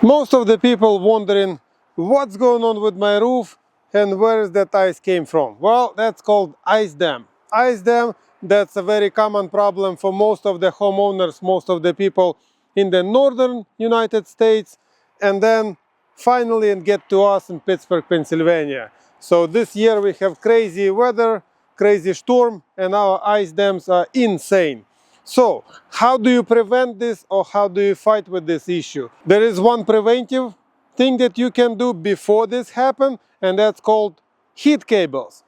Most of the people wondering what's going on with my roof and where is that ice came from. Well, that's called ice dam. Ice dam, that's a very common problem for most of the homeowners, most of the people in the northern United States, and then finally it get to us in Pittsburgh, Pennsylvania. So this year we have crazy weather, crazy storm, and our ice dams are insane. So, how do you prevent this, or how do you fight with this issue? There is one preventive thing that you can do before this happens, and that's called heat cables.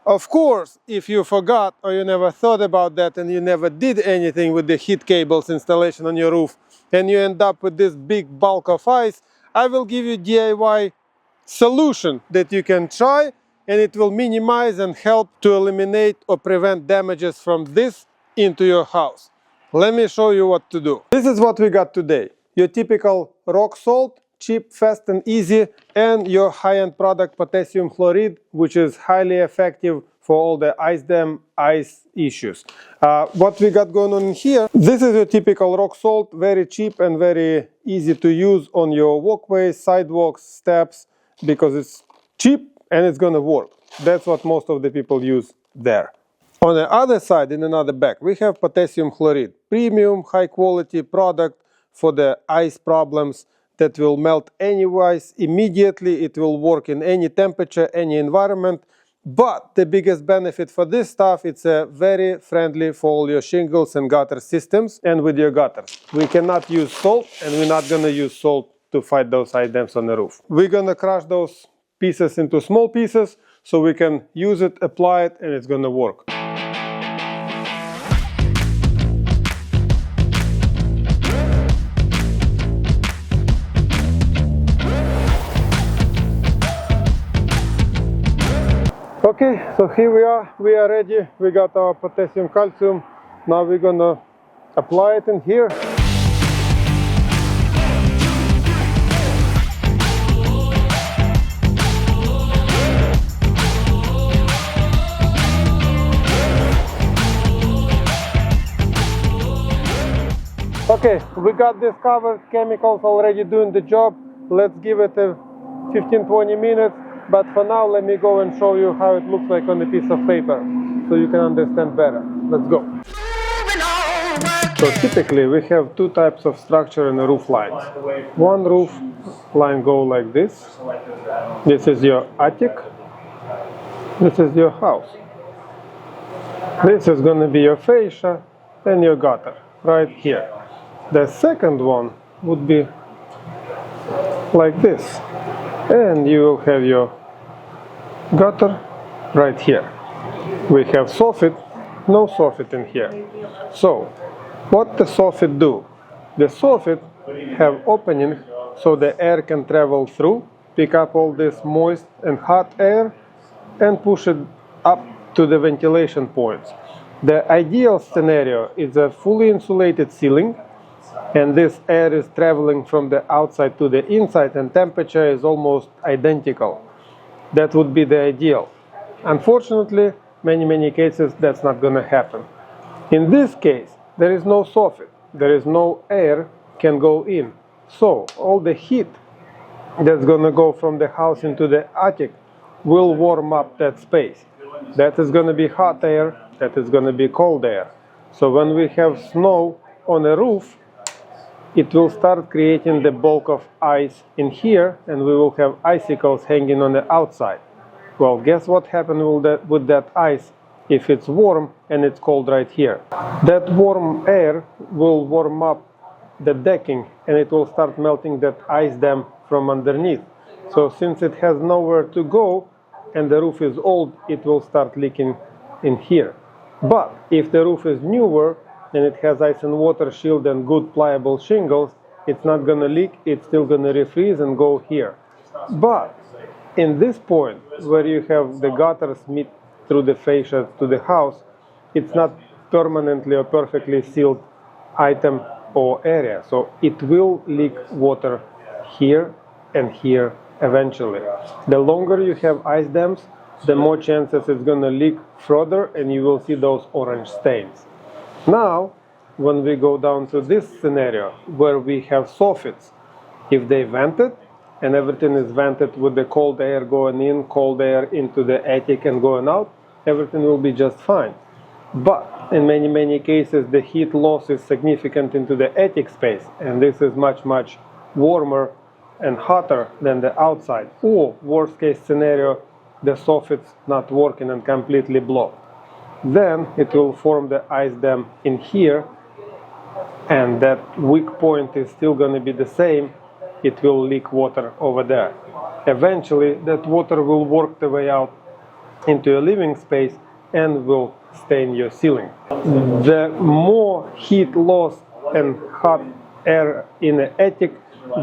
Of course, if you forgot or you never thought about that and you never did anything with the heat cables installation on your roof, and you end up with this big bulk of ice, I will give you DIY solution that you can try, and it will minimize and help to eliminate or prevent damages from this into your house. Let me show you what to do. This is what we got today. Your typical rock salt, cheap, fast and easy, and your high-end product potassium chloride, which is highly effective for all the ice dam, ice issues. What we got going on in here, this is your typical rock salt, very cheap and very easy to use on your walkways, sidewalks, steps, because it's cheap and it's gonna work. That's what most of the people use there. On the other side, in another bag, we have potassium chloride, premium, high quality product for the ice problems that will melt any ice immediately. It will work in any temperature, any environment. But the biggest benefit for this stuff, it's very friendly for all your shingles and gutter systems and with your gutters. We cannot use salt, and we're not gonna use salt to fight those ice dams on the roof. We're gonna crush those pieces into small pieces so we can use it, apply it, and it's gonna work. Okay, so here we are ready. We got our potassium calcium. Now we're gonna apply it in here. Okay, we got this covered, chemicals already doing the job. Let's give it a 15-20 minutes. But for now, let me go and show you how it looks like on a piece of paper, so you can understand better. Let's go. So typically, we have two types of structure in the roof lines. One roof line go like this. This is your attic. This is your house. This is going to be your fascia and your gutter, right here. The second one would be like this. And you will have your gutter right here. We have soffit, no soffit in here. So, what the soffit do? The soffit have opening so the air can travel through, pick up all this moist and hot air, and push it up to the ventilation points. The ideal scenario is a fully insulated ceiling, and this air is traveling from the outside to the inside, and temperature is almost identical. That would be the ideal. Unfortunately, many cases that's not going to happen. In this case, there is no soffit. There is no air can go in. So all the heat that's going to go from the house into the attic will warm up that space. That is going to be hot air, that is going to be cold air. So when we have snow on a roof, it will start creating the bulk of ice in here, and we will have icicles hanging on the outside. Well, guess what happened with that ice if it's warm and it's cold right here? That warm air will warm up the decking, and it will start melting that ice dam from underneath. So since it has nowhere to go and the roof is old, it will start leaking in here. But if the roof is newer, and it has ice and water shield and good pliable shingles, it's not going to leak, it's still going to refreeze and go here. But in this point, where you have the gutters meet through the fascia to the house, it's not permanently or perfectly sealed item or area. So it will leak water here and here eventually. The longer you have ice dams, the more chances it's going to leak further, and you will see those orange stains. Now, when we go down to this scenario where we have soffits, If they vented and everything is vented with the cold air going in, cold air into the attic and going out, everything will be just fine. But in many cases the heat loss is significant into the attic space, and this is much warmer and hotter than the outside. Or worst case scenario, the soffit's not working and completely blocked. Then it will form the ice dam in here, and that weak point is still going to be the same. It will leak water over there. Eventually that water will work the way out into a living space and will stain your ceiling. The more heat loss and hot air in the attic,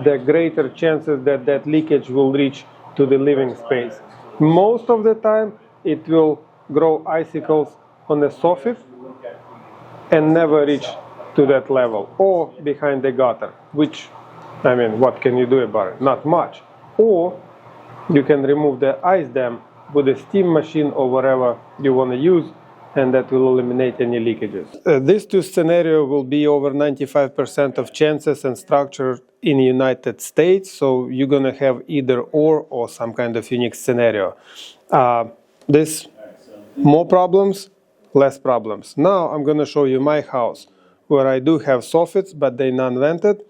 the greater chances that that leakage will reach to the living space. Most of the time it will grow icicles on the soffit and never reach to that level, or behind the gutter, which, I mean, what can you do about it? Not much. Or you can remove the ice dam with a steam machine or whatever you want to use, and that will eliminate any leakages. These two scenarios will be over 95% of chances and structure in the United States, so you're gonna have either or some kind of unique scenario. This more problems, less problems. Now I'm gonna show you my house where I do have soffits, but they non-vented.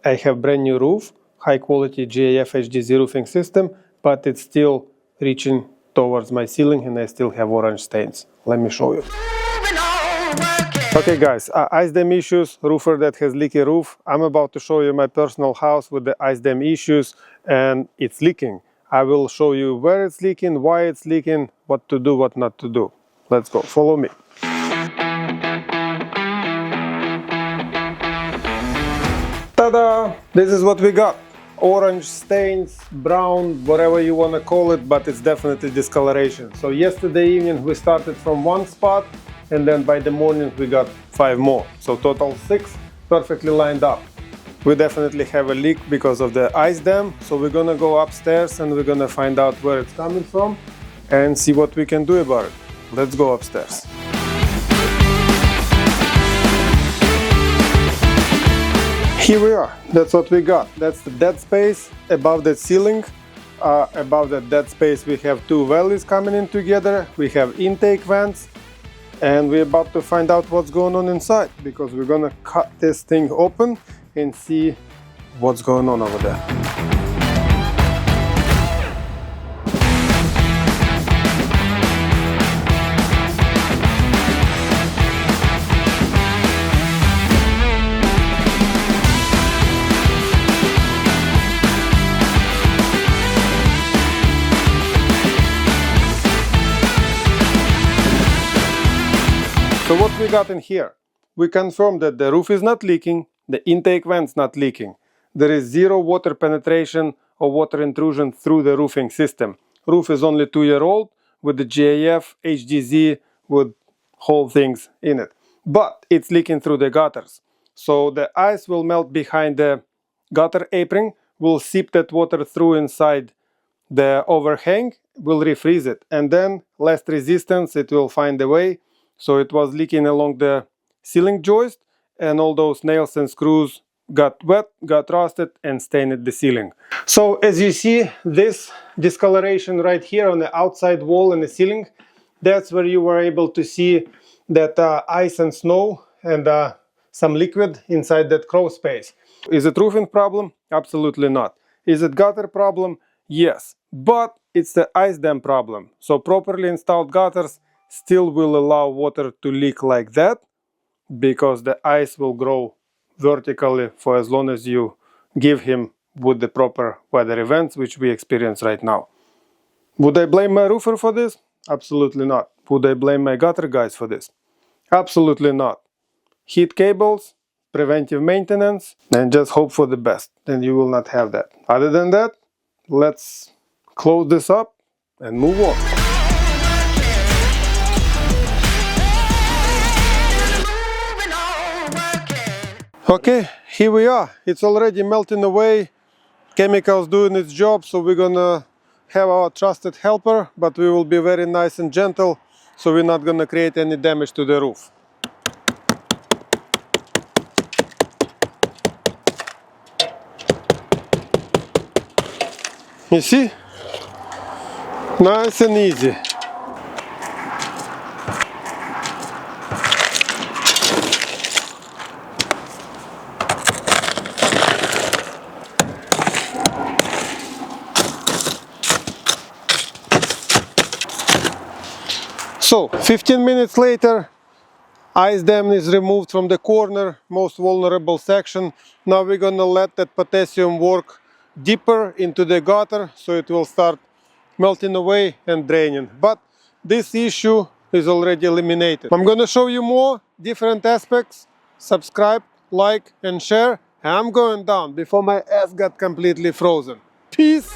I have brand new roof, high quality GAF HDZ roofing system, but it's still reaching towards my ceiling and I still have orange stains. Let me show you. Okay guys, ice dam issues, roofer that has leaky roof. I'm about to show you my personal house with the ice dam issues, and it's leaking. I will show you where it's leaking, why it's leaking, what to do, what not to do. Let's go, follow me. Ta-da! This is what we got. Orange stains, brown, whatever you want to call it, but it's definitely discoloration. So yesterday evening we started from one spot, and then by the morning we got 5 more. So total 6, perfectly lined up. We definitely have a leak because of the ice dam. So we're gonna go upstairs and we're gonna find out where it's coming from and see what we can do about it. Let's go upstairs. Here we are, that's what we got. That's the dead space above the ceiling. Above that dead space we have 2 valleys coming in together. We have intake vents, and we're about to find out what's going on inside, because we're gonna cut this thing open and see what's going on over there. So what we got in here? We confirmed that the roof is not leaking, the intake vent's not leaking. There is 0 water penetration or water intrusion through the roofing system. Roof is only 2-year-old with the GAF, HDZ, with whole things in it. But it's leaking through the gutters. So the ice will melt behind the gutter apron, will seep that water through inside the overhang, will refreeze it, and then less resistance, it will find a way. So it was leaking along the ceiling joist, and all those nails and screws got wet, got rusted, and stained the ceiling. So as you see, this discoloration right here on the outside wall and the ceiling, that's where you were able to see that ice and snow and some liquid inside that crawl space. Is it roofing problem? Absolutely not. Is it gutter problem? Yes. But it's the ice dam problem. So properly installed gutters still will allow water to leak like that, because the ice will grow vertically for as long as you give him with the proper weather events, which we experience right now. Would I blame my roofer for this? Absolutely not. Would I blame my gutter guys for this? Absolutely not. Heat cables, preventive maintenance, and just hope for the best. Then you will not have that. Other than that, let's close this up and move on. Okay, here we are. It's already melting away. Chemicals doing its job, so we're gonna have our trusted helper, but we will be very nice and gentle, so we're not gonna create any damage to the roof. You see? Nice and easy. So, 15 minutes later, ice dam is removed from the corner, most vulnerable section. Now we're gonna let that potassium work deeper into the gutter, so it will start melting away and draining. But this issue is already eliminated. I'm gonna show you more different aspects. Subscribe, like and share. I'm going down before my ass got completely frozen. Peace!